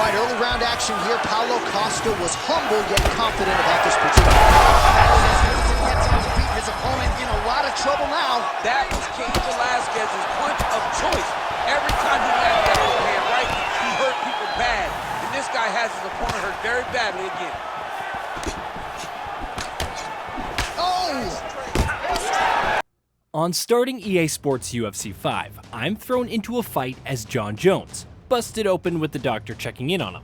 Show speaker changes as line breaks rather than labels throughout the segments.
right, early round action here. Paulo Costa was humble yet confident about this particular fight. Gets on his feet, his opponent in a lot of trouble now.
That was Cain Velasquez's punch of choice. Every time he landed that overhand right, he hurt people bad. And this guy has his opponent hurt very badly again.
On starting EA Sports UFC 5, I'm thrown into a fight as John Jones, busted open with the doctor checking in on him.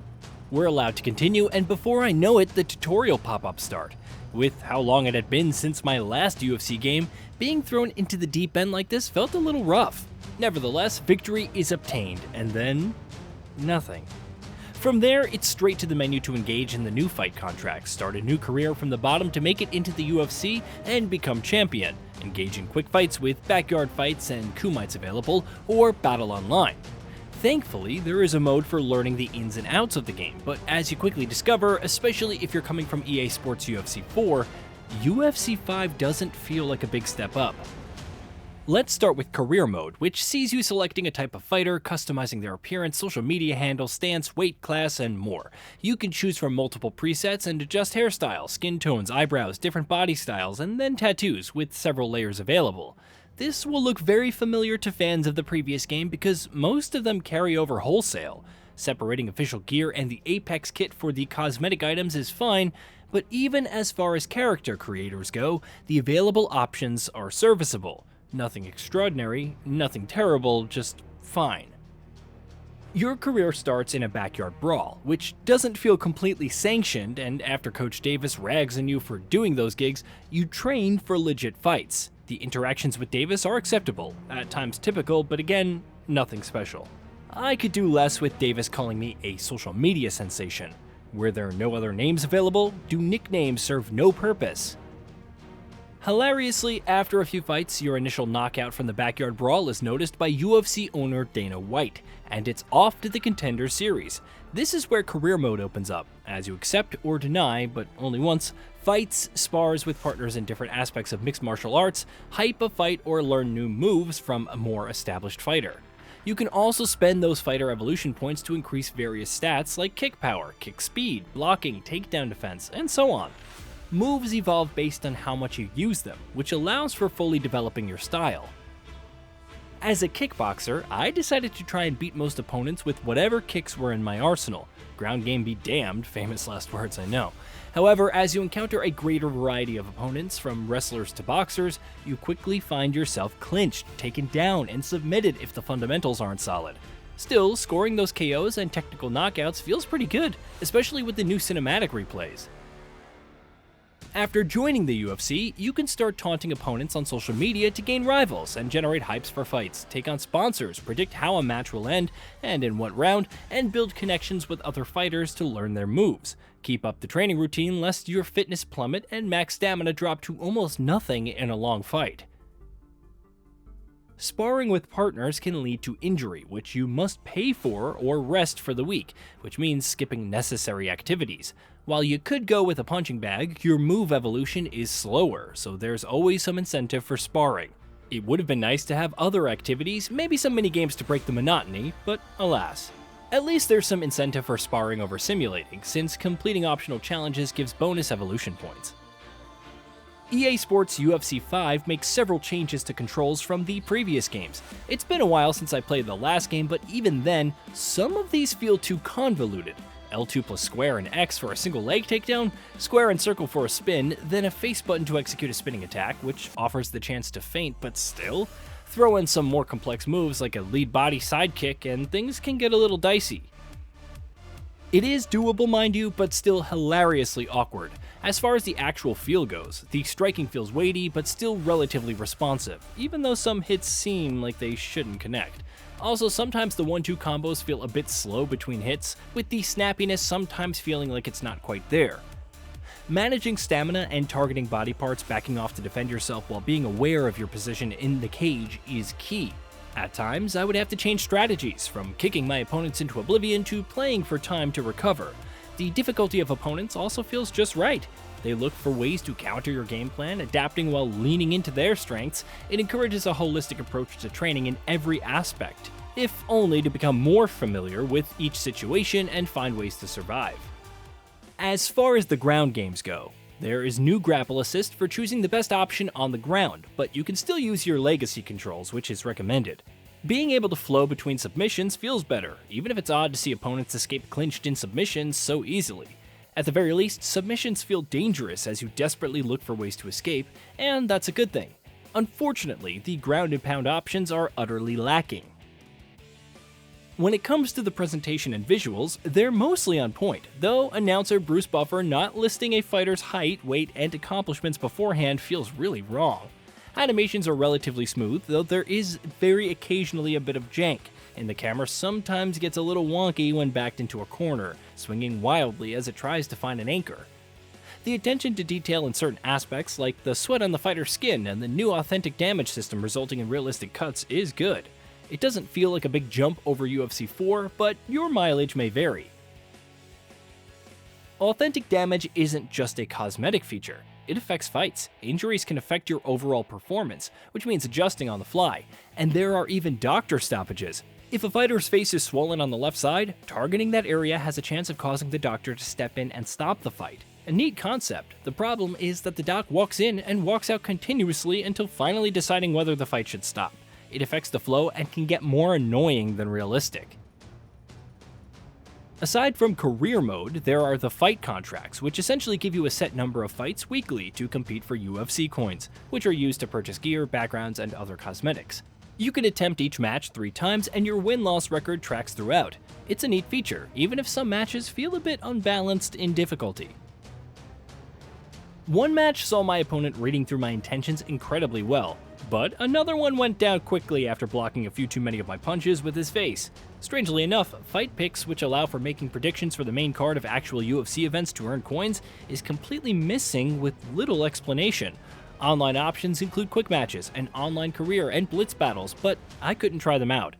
We're allowed to continue, and before I know it, the tutorial pop-ups start. With how long it had been since my last UFC game, being thrown into the deep end like this felt a little rough. Nevertheless, victory is obtained, and then nothing. From there, it's straight to the menu to engage in the new fight contract, start a new career from the bottom to make it into the UFC, and become champion, engage in quick fights with backyard fights and kumites available, or battle online. Thankfully, there is a mode for learning the ins and outs of the game, but as you quickly discover, especially if you're coming from EA Sports UFC 4, UFC 5 doesn't feel like a big step up. Let's start with Career Mode, which sees you selecting a type of fighter, customizing their appearance, social media handle, stance, weight class, and more. You can choose from multiple presets and adjust hairstyles, skin tones, eyebrows, different body styles, and then tattoos, with several layers available. This will look very familiar to fans of the previous game because most of them carry over wholesale. Separating official gear and the Apex kit for the cosmetic items is fine, but even as far as character creators go, the available options are serviceable. Nothing extraordinary, nothing terrible, just fine. Your career starts in a backyard brawl, which doesn't feel completely sanctioned, and after Coach Davis rags on you for doing those gigs, you train for legit fights. The interactions with Davis are acceptable, at times typical, but again, nothing special. I could do less with Davis calling me a social media sensation. Were there no other names available? Do nicknames serve no purpose? Hilariously, after a few fights, your initial knockout from the backyard brawl is noticed by UFC owner Dana White, and it's off to the Contender Series. This is where Career Mode opens up, as you accept or deny, but only once, fights, spars with partners in different aspects of mixed martial arts, hype a fight, or learn new moves from a more established fighter. You can also spend those fighter evolution points to increase various stats like kick power, kick speed, blocking, takedown defense, and so on. Moves evolve based on how much you use them, which allows for fully developing your style. As a kickboxer, I decided to try and beat most opponents with whatever kicks were in my arsenal. Ground game be damned, famous last words I know. However, as you encounter a greater variety of opponents, from wrestlers to boxers, you quickly find yourself clinched, taken down, and submitted if the fundamentals aren't solid. Still, scoring those KOs and technical knockouts feels pretty good, especially with the new cinematic replays. After joining the UFC, you can start taunting opponents on social media to gain rivals and generate hypes for fights, take on sponsors, predict how a match will end and in what round, and build connections with other fighters to learn their moves. Keep up the training routine lest your fitness plummet and max stamina drop to almost nothing in a long fight. Sparring with partners can lead to injury, which you must pay for or rest for the week, which means skipping necessary activities. While you could go with a punching bag, your move evolution is slower, so there's always some incentive for sparring. It would have been nice to have other activities, maybe some minigames to break the monotony, but alas. At least there's some incentive for sparring over simulating, since completing optional challenges gives bonus evolution points. EA Sports UFC 5 makes several changes to controls from the previous games. It's been a while since I played the last game, but even then, some of these feel too convoluted. L2 plus square and X for a single leg takedown, square and circle for a spin, then a face button to execute a spinning attack, which offers the chance to feint, but still. Throw in some more complex moves like a lead body sidekick and things can get a little dicey. It is doable, mind you, but still hilariously awkward. As far as the actual feel goes, the striking feels weighty but still relatively responsive, even though some hits seem like they shouldn't connect. Also, sometimes the 1-2 combos feel a bit slow between hits, with the snappiness sometimes feeling like it's not quite there. Managing stamina and targeting body parts backing off to defend yourself while being aware of your position in the cage is key. At times, I would have to change strategies, from kicking my opponents into oblivion to playing for time to recover. The difficulty of opponents also feels just right. They look for ways to counter your game plan, adapting while leaning into their strengths. It encourages a holistic approach to training in every aspect. if only to become more familiar with each situation and find ways to survive. As far as the ground games go, there is new grapple assist for choosing the best option on the ground, but you can still use your legacy controls, which is recommended. Being able to flow between submissions feels better, even if it's odd to see opponents escape clinched in submissions so easily. At the very least, submissions feel dangerous as you desperately look for ways to escape, and that's a good thing. Unfortunately, the ground and pound options are utterly lacking. When it comes to the presentation and visuals, they're mostly on point, though announcer Bruce Buffer not listing a fighter's height, weight, and accomplishments beforehand feels really wrong. Animations are relatively smooth, though there is very occasionally a bit of jank, and the camera sometimes gets a little wonky when backed into a corner, swinging wildly as it tries to find an anchor. The attention to detail in certain aspects, like the sweat on the fighter's skin and the new authentic damage system resulting in realistic cuts, is good. It doesn't feel like a big jump over UFC 4, but your mileage may vary. Authentic damage isn't just a cosmetic feature. It affects fights. Injuries can affect your overall performance, which means adjusting on the fly, and there are even doctor stoppages. If a fighter's face is swollen on the left side, targeting that area has a chance of causing the doctor to step in and stop the fight. A neat concept. The problem is that the doc walks in and walks out continuously until finally deciding whether the fight should stop. It affects the flow and can get more annoying than realistic. Aside from career mode, there are the fight contracts, which essentially give you a set number of fights weekly to compete for UFC coins, which are used to purchase gear, backgrounds, and other cosmetics. You can attempt each match 3 times and your win-loss record tracks throughout. It's a neat feature, even if some matches feel a bit unbalanced in difficulty. One match saw my opponent reading through my intentions incredibly well, but another one went down quickly after blocking a few too many of my punches with his face. Strangely enough, fight picks, which allow for making predictions for the main card of actual UFC events to earn coins, is completely missing with little explanation. Online options include quick matches, an online career, and blitz battles, but I couldn't try them out.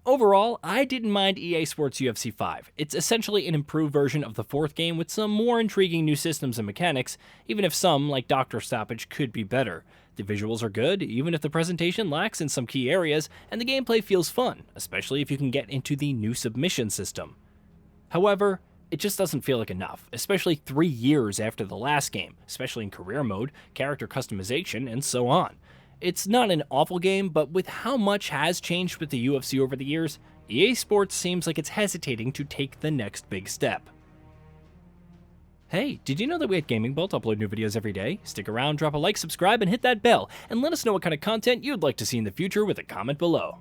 Overall, I didn't mind EA Sports UFC 5. It's essentially an improved version of the 4th game with some more intriguing new systems and mechanics, even if some, like Doctor Stoppage, could be better. The visuals are good, even if the presentation lacks in some key areas, and the gameplay feels fun, especially if you can get into the new submission system. However, it just doesn't feel like enough, especially 3 years after the last game, especially in career mode, character customization, and so on. It's not an awful game, but with how much has changed with the UFC over the years, EA Sports seems like it's hesitating to take the next big step. Hey, did you know that we at Gaming Bolt upload new videos every day? Stick around, drop a like, subscribe, and hit that bell, and let us know what kind of content you'd like to see in the future with a comment below.